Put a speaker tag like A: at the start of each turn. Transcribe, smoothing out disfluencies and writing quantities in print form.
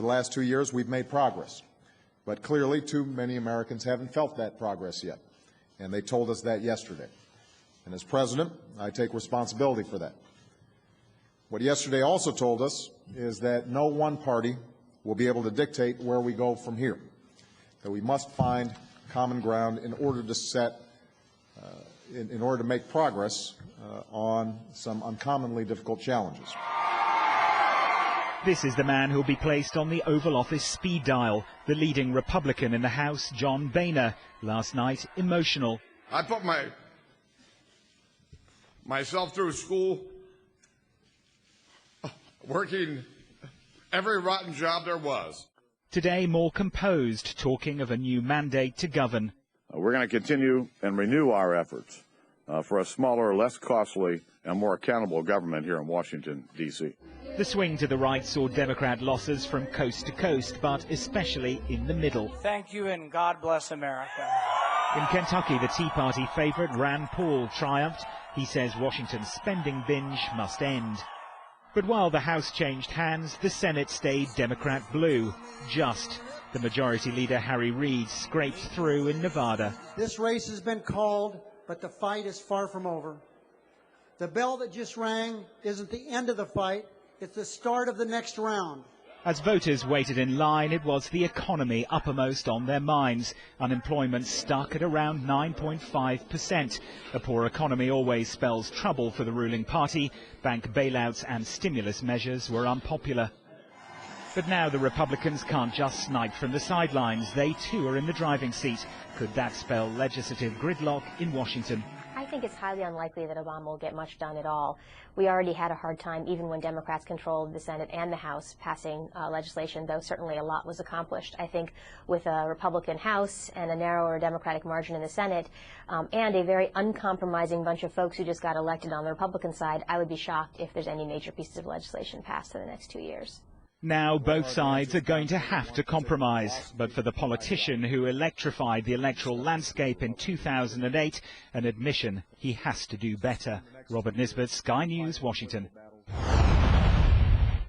A: last 2 years, we've made progress. But clearly, too many Americans haven't felt that progress yet, and they told us that yesterday. And as president, I take responsibility for that. What yesterday also told us is that no one party will be able to dictate where we go from here, that we must find common ground in order to in order to make progress on some uncommonly difficult challenges.
B: This is the man who'll be placed on the Oval Office speed dial, the leading Republican in the House, John Boehner, last night emotional.
C: I put myself through school, working every rotten job there was.
B: Today, more composed, talking of a new mandate to govern.
D: We're going to continue and renew our efforts for a smaller, less costly, and more accountable government here in Washington, D.C.
B: The swing to the right saw Democrat losses from coast to coast, but especially in the middle.
E: Thank you, and God bless America.
B: In Kentucky, the Tea Party favorite Rand Paul triumphed. He says Washington's spending binge must end. But while the House changed hands, the Senate stayed Democrat blue. Just. The Majority Leader Harry Reid scraped through in Nevada.
F: This race has been called, but the fight is far from over. The bell that just rang isn't the end of the fight, it's the start of the next round.
B: As voters waited in line, it was the economy uppermost on their minds. Unemployment stuck at around 9.5%. A poor economy always spells trouble for the ruling party. Bank bailouts and stimulus measures were unpopular. But now the Republicans can't just snipe from the sidelines. They too are in the driving seat. Could that spell legislative gridlock in Washington?
G: I think it's highly unlikely that Obama will get much done at all. We already had a hard time, even when Democrats controlled the Senate and the House, passing legislation, though certainly a lot was accomplished. I think with a Republican House and a narrower Democratic margin in the Senate, and a very uncompromising bunch of folks who just got elected on the Republican side, I would be shocked if there's any major pieces of legislation passed in the next 2 years.
B: Now both sides are going to have to compromise. But for the politician who electrified the electoral landscape in 2008, an admission he has to do better. Robert Nisbet, Sky News, Washington.